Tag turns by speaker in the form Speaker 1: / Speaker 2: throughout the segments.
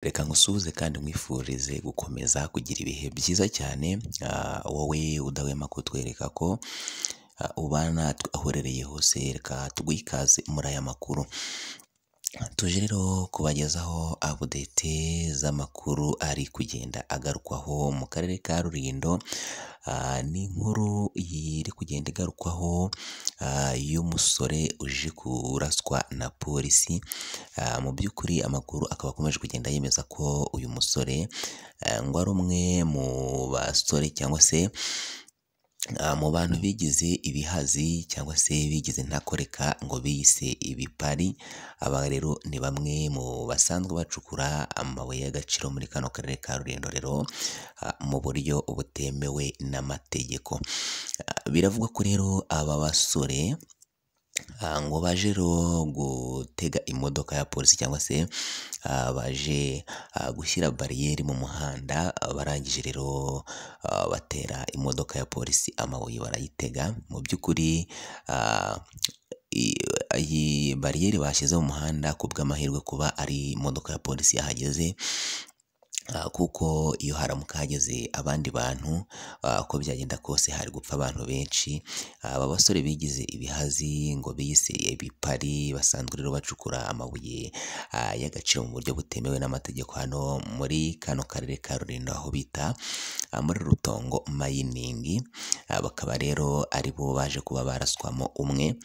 Speaker 1: Reka nkusuhuze kandi nkwifurize gukomeza kugira ibihe byiza cyane, wowe udahwema kutwereka ko ubana natwe aho uherereye hose, reka tuguhe ikaze muri aya makuru. Tuje rero kubagezaho update z'amakuru ari kugenda agarukwaho mu karere ka Rulindo. Ni inkuru iri kugenda igarukwaho y'umusore uje kuraswa na polisi. Mu by'ukuri amakuru akaba akomeje kugenda yemeza ko uyu musore ngo ari umwe mu basore cyangwa se mu bantu bigize ibihazi cyangwa se bigize ntakoreka ngo biyise ibipari. Aba rero ni bamwe mu basanzwe bacukura amabuye y'agaciro muri kano karere ka Rulindo rero mu buryo butemewe n'amategeko. Biravugwa ko rero aba basore ngo baje rero gutega imodoka ya polisi cyangwa se baje gushyira bariyeri mu muhanda, barangije rero batera imodoka ya polisi amabuye barayitega. Mu by'ukuri iyi bariyeri bashyize mu muhanda ku bw'amahirwe kuba ari imodoka ya polisi yahageze, kuko iyo haramuka hageze abandi bantu uko byagenda kose hari gupfa abantu benshi. Aba basore bigize ibihazi ngo biyise ibipari basanzwe rero bacukura amabuye y'agaciro mu buryo butemewe n'amategeko hano muri kano karere ka Rulindo aho bita muri Rutongo Mining. Bakaba rero ari bo baje kuba baraswamo umwe.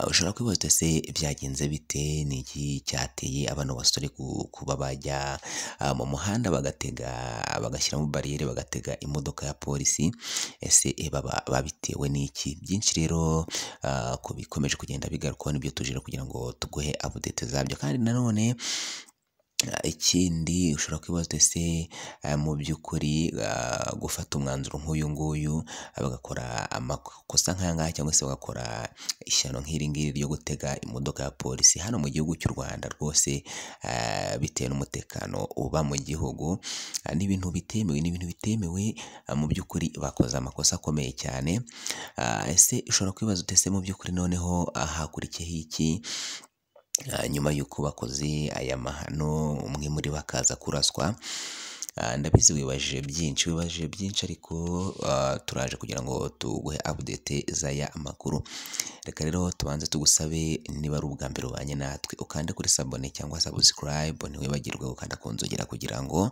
Speaker 1: Ushobora kwibaza se byagenze bite, ni iki cyateye abano basore kuba bajya mu muhanda bagatega bagashyiramo bariyeri bagatega imodoka ya polisi? Ese baba babitewe n'iki? Byinshi rero ko bikomeje kugenda bigarukwaho nibyo tuje kugira ngo tuguhe update zabyo. Kandi nanone ikindi ushobora kwibaza se mu by'ukuri gufata umwanzuro nk'uyu nguyu bagakora amakosa nk'aya ngaya cyangwa se bagakora ishyano nk'iri ngiri ryo gutega imodoka ya polisi hano mu gihugu cy'u Rwanda rwose, bitewe n'umutekano uba mu gihugu, ni ibintu bitemewe, mu by'ukuri bakoze amakosa akomeye cyane. Ese ushobora kwibaza ese mu by'ukuri noneho hakurikiyeho iki nyuma y'uko bakoze aya mahano umwe muri bo akaza kuraswa? Ndabizi wibaje byinshi ariko turaje kugira ngo tuguhe update z'aya makuru. Reka rero tubanze tugusabe niba ari ubwa mbere ubanye natwe ukande kuri sabone cyangwa subscribe, ntiwibagirwe gukanda ku nzogera kugira ngo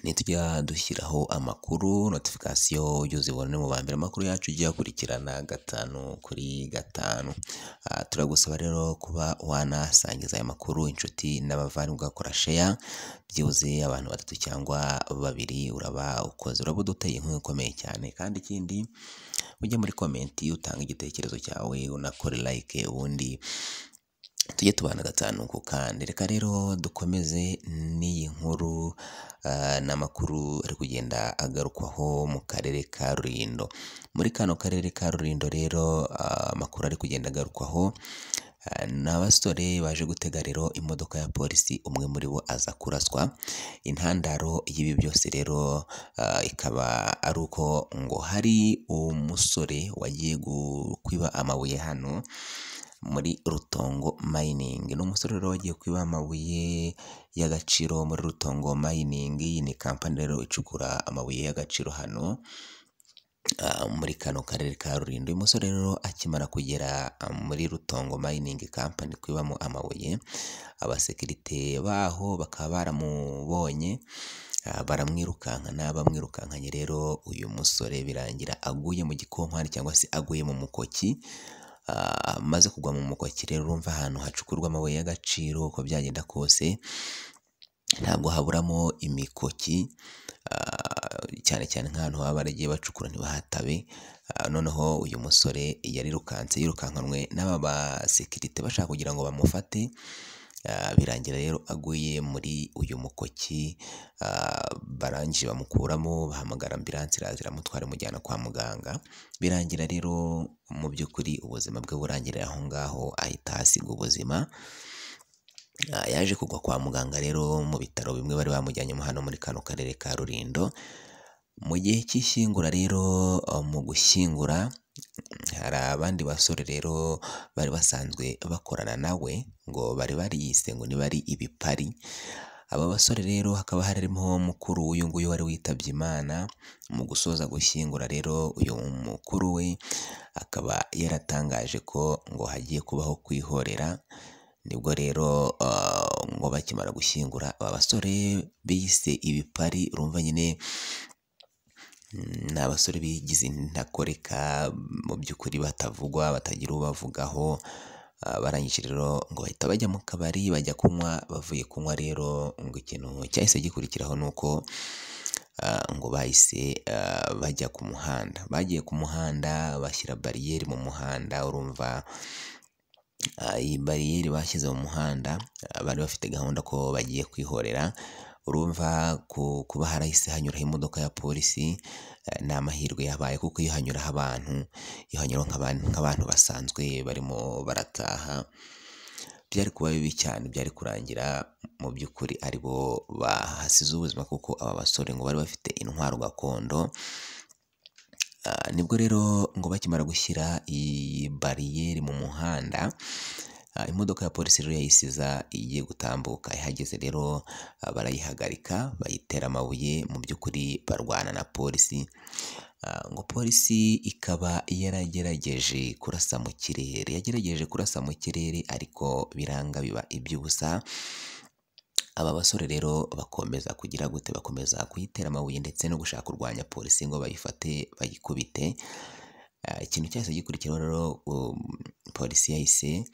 Speaker 1: nitujya dushyiraho amakuru notification ujye uzibone mu ba mbere amakuru yacu ujye akurikirana 5/5. Turagusaba rero kuba wanasangiza aya makuru inshuti n'abavandimwe, ugakora share byibuze abantu 3 cyangwa 2, uraba uduteye inkuru ikomeye cyane. Kandi ikindi ujye muri comment utanga igitekerezo cyawe, unakore like, ubundi tujye tubana 5 ku kandi. Reka rero dukomeze n'iyi nkuru n'amakuru ari kugenda agarukwaho mu karere ka Rulindo. Muri kano karere ka Rulindo rero amakuru ari kugenda agarukwaho ni abasore baje gutega rero imodoka ya polisi, umwe muri bo aza kuraswa. Intandaro y'ibi byose rero ikaba ari uko ngo hari umusore wagiye kwiba amabuye hano muri Rutongo Mining. Ni umusore rero wagiye kwiba amabuye y'agaciro muri Rutongo Mining. Iyi ni kampani rero icukura amabuye y'agaciro hano muri kano karere ka Rulindo. Uyu musore rero akimara kugera muri Rutongo Mining Company kwibamo amabuye, abasekirite baho bakaba baramubonye bamwirukankanye rero uyu musore birangira aguye mu gikonkwane cyangwa se aguye mu mukoki. Maze kugwa mu mukoki rero urumva ahantu hacukurwa amabuye y'agaciro uko byagenda kose ntabwo haburamo imikoki, cyane nk'ahantu baba baragiye bacukura ntibahatabe. Noneho uyu musore yirukankanwe n'aba basekirite bashaka kugira ngo bamufate, birangira rero aguye muri uyu mukoki. Barangije bamukuramo, bahamagara ambulance iraza iramutwara imujyana kwa muganga. Birangira rero mu by'ukuri ubuzima bwe burangirira aho ngaho, ahita hasiga ubuzima. Yaje kugwa kwa muganga rero mu bitaro bimwe bari bamujyanyemo hano muri kano karere ka Rulindo. Mu gihe cy'ishyingura rero mu gushyingura hari abandi basore rero bari basanzwe bakorana nawe ngo bari bariyise ngo niba ari ibipari. Aba basore rero hakaba harimo mukuru w'uyu nguyu wari witabye Imana. Mu gusoza gushyingura rero uyu mukuru we akaba yaratangaje ko ngo hagiye kubaho kwihorera. Nibwo rero ngo bakimara gushyingura aba basore bise ibipari, urumva nyine ni abasore bigize intakoreka mu by'ukuri batavugwa, batagira ubavugaho. Barangije rero ngo bahita bajya mu kabari bajya kunywa. Bavuye kunywa rero ngo ikintu cyahise gikurikiraho ni uko ngo bahise bajya ku muhanda. Bagiye ku muhanda bashyira bariyeri mu muhanda. Urumva iyi bariyeri bashyize mu muhanda bari bafite gahunda ko bagiye kwihorera. Urumva kuba harahise hanyuraho imodoka ya polisi ni amahirwe yabaye, kuko iyo hanyuraho abantu, iyo hanyuraho nk'abantu basanzwe barimo barataha, byari kuba bibi cyane, byari kurangira mu by'ukuri ari bo bahasize ubuzima, kuko aba basore ngo bari bafite intwaro gakondo. Nibwo rero ngo bakimara gushyira iyi bariyeri mu muhanda, imodoka ya polisi rero yayisiza igiye gutambuka. Ihageze rero barayihagarika, bayitera amabuye, mu by'ukuri barwana na polisi. Ngo polisi ikaba yaragerageje kurasa mu kirere, yagerageje kurasa mu kirere ariko biranga biba iby'ubusa. Aba basore rero bakomeza kugira gute, bakomeza kuyitera amabuye ndetse no gushaka kurwanya polisi ngo bayifate bayikubite. Ikintu cyose gikurikiraho rero polisi yahise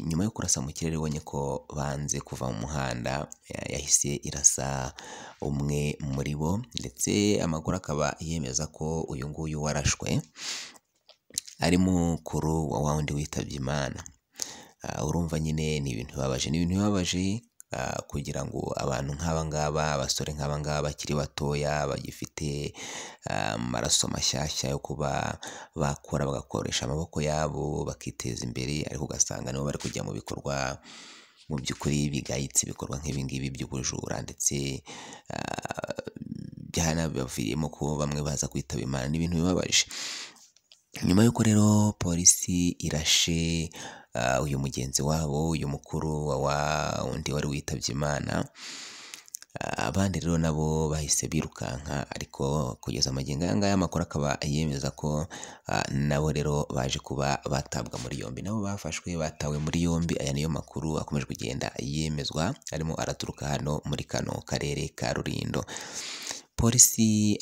Speaker 1: nyuma yo kurasa mu kirere ibonye ko banze kuva mu muhanda, yahise irasa umwe muri bo, ndetse amakuru akaba yemeza ko uyu nguyu warashwe ari mukuru wa wundi witabye Imana. Urumva nyine ni ibintu bibabaje, kugira ngo abantu nk'aba ngaba, abasore nk'aba ngaba bakiri batoya bagifite amaraso mashyashya yo kuba bakora bagakoresha amaboko yabo bakiteza imbere, ariko ugasanga nibo bari kujya mu bikorwa mu by'ukuri bigayitse, ibikorwa nk'ibi ngibi by'ubujura, ndetse byanabaviriyemo ko bamwe baza kwitaba Imana. Ni ibintu bibabaje. Nyuma y'uko rero polisi irashe uyu mugenzi wabo, uyu mukuru wa wundi wari witabye Imana, abandi rero nabo bahise birukanka, ariko kugeza amagingo aya ngaya amakuru akaba yemeza ko nabo rero baje kuba batabwa muri yombi. Nabo bafashwe batawe muri yombi. Aya niyo makuru akomeje kugenda yemezwa, arimo araturuka hano muri kano karere ka Rulindo. Polisi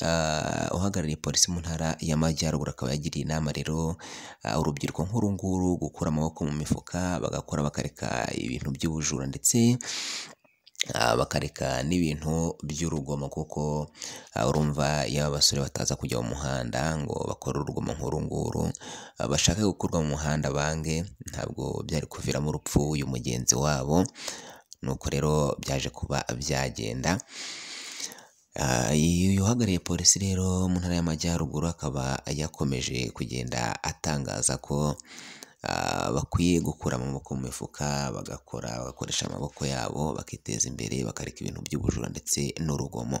Speaker 1: uhagarariye polisi mu ntara y'Amajyaruguru akaba yagiriye inama rero urubyiruko nk'uru nguru gukura amaboko mu mifuka, bagakora bakareka ibintu by'ubujura, ndetse bakareka n'ibintu by'urugomo, kuko urumva iyo abasore bataza kujya mu muhanda ngo bakore urugomo nk'uru nguru, bashaka gukurwa mu muhanda bange, ntabwo byari kuviramo urupfu uyu mugenzi wabo. Nuko rero byaje kuba byagenda. Uhagarariye polisi rero mu ntara y'Amajyaruguru akaba yakomeje kugenda atangaza ko bakwiye gukura amaboko mu mifuka, bagakoresha amaboko yabo bakiteza imbere, bakareka ibintu by'ubujura ndetse n'urugomo.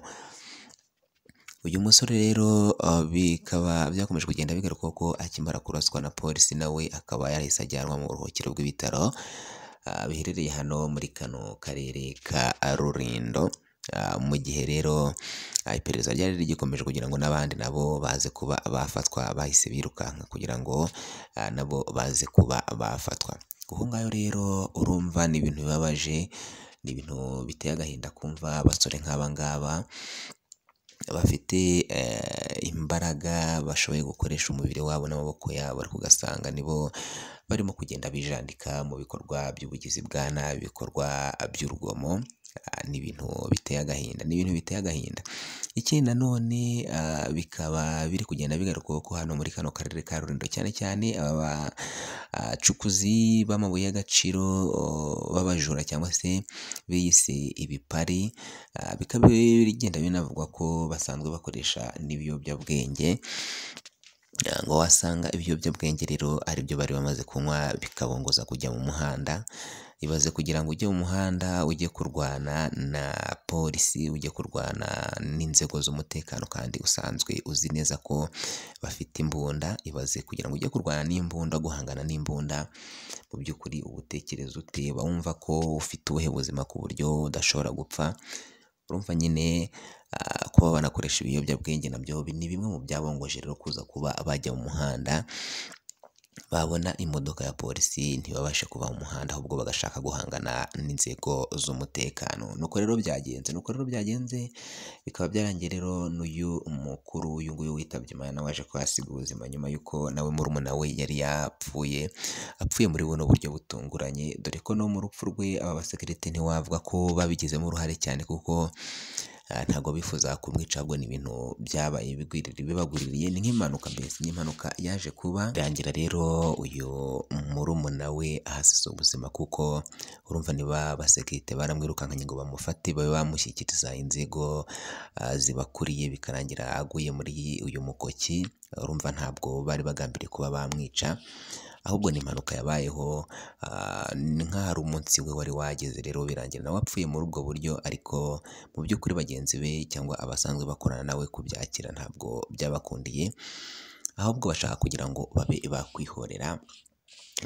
Speaker 1: Uyu musore rero bikaba byakomeje kugenda bigaruka ko akimara kuraswa na polisi, nawe akaba yarahise ajyanwa mu buruhukiro bw'ibitaro biherereye hano muri kano karere ka Rulindo. Mu gihe rero iperereza ryari rigikomeje kugira ngo n'abandi nabo baze kuba bafatwa, bahise birukanka kugira ngo nabo baze kuba bafatwa. Aho ngaho rero urumva ni ibintu bibabaje, ni ibintu biteye agahinda kumva abasore nk'aba ngaba bafite imbaraga, bashoboye gukoresha umubiri wabo n'amaboko yabo, ariko ugasanga nibo barimo kugenda bijandika mu bikorwa by'ubugizi bwa nabi, ibikorwa by'urugomo. Ni ibintu biteye agahinda, ikindi nanone bikaba biri kugenda bigaruka ko hano muri kano karere ka Rulindo, cyane cyane aba bacukuzi b'amabuye y'agaciro b'abajura cyangwa se biyise ibipari, bikaba bigenda binavugwa ko basanzwe bakoresha n'ibiyobyabwenge. ngo wasanga ibiyobyabwenge rero aribyo bari bamaze kunywa bikabongoza kujya mu muhanda. Ibaze kugira ngo ujye mu muhanda ujye kurwana na polisi, ujye kurwana n'inzego z'umutekano kandi usanzwe uzi neza ko bafite imbunda. Ibaze kugira ngo ujye kurwana n'imbunda, guhangana n'imbunda, mu by'ukuri uba utekereza ute? Uba wumva ko ufite ubuhe buzima ku buryo udashobora gupfa? Urumva nyine kuba banakoresha ibiyobyabwenge nabyo ni bimwe mu byabongoje rero kuza kuba bajya mu muhanda, babona imodoka ya polisi ntibabashe kuva mu muhanda, ahubwo bagashaka guhangana n'inzego z'umutekano. Nuko rero byagenze, bikaba byarangiye rero n'uyu mukuru uyu nguyu witabye Imana waje kuhasiga ubuzima nyuma y'uko nawe murumuna we yari yapfuye muri buno buryo butunguranye, dore ko no mu rupfu rwe aba basekirite ntiwavuga ko babigizemo uruhare cyane, kuko ntabwo bifuza kumwica, ahubwo ni ibintu byabaye bibagwiririye, ni nk'impanuka, mbese ni impanuka yaje kuba. Birangira rero uyu murumuna we ahasize ubuzima, kuko urumva niba basekirite baramwirukankanye ngo bamufate babe bamushyikiriza inzego zibakuriye, bikarangira aguye muri uyu mukoki. Urumva ntabwo bari bagambiriye kuba bamwica, ahubwo ni impanuka yabayeho, nk'ahari umunsi we wari wageze, rero birangira nawe apfuye muri ubwo buryo. Ariko mu by'ukuri bagenzi be cyangwa abasanzwe bakorana nawe kubyakira ntabwo byabakundiye, ahubwo bashaka kugira ngo babe bakwihorera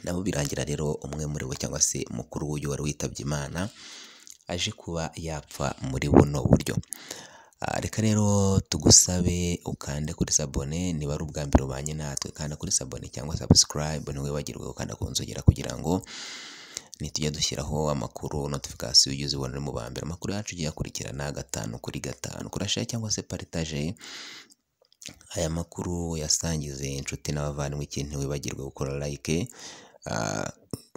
Speaker 1: nabo. Birangira rero umwe muri bo cyangwa se mukuru w'uyu wari witabye Imana aje kuba yapfa muri buno buryo. Reka rero tugusabe ukande kuri sabone niba ari ubwa mbere ubanye natwe, kanda kuri sabone cyangwa subscribe, ntiwibagirwe gukanda ku nzogera kugira ngo nitujya dushyiraho amakuru notification ujye uzibona mu ba mbere. Amakuru yacu ugiye akurikirana 5/5, kurashare cyangwa se partage aya makuru, yasangize inshuti n'abavandimwe. Ikindi ntiwibagirwe gukora like,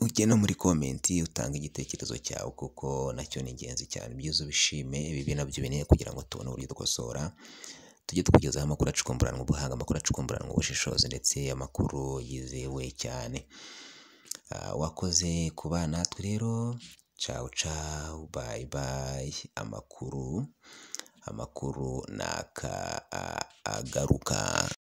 Speaker 1: ujye no muri komenti utanga igitekerezo cyawe, kuko nacyo ni ingenzi cyane. Byiza ubishime, ibi nabyo bineye kugira ngo tubone uburyo dukosora, tujye tukugezaho amakuru acukumburanwa ubuhanga, amakuru acukumburanwa ubushishozi, ndetse amakuru yizewe cyane. Wakoze kuba natwe rero, ciao ciao, bye bye. Amakuru naka agaruka.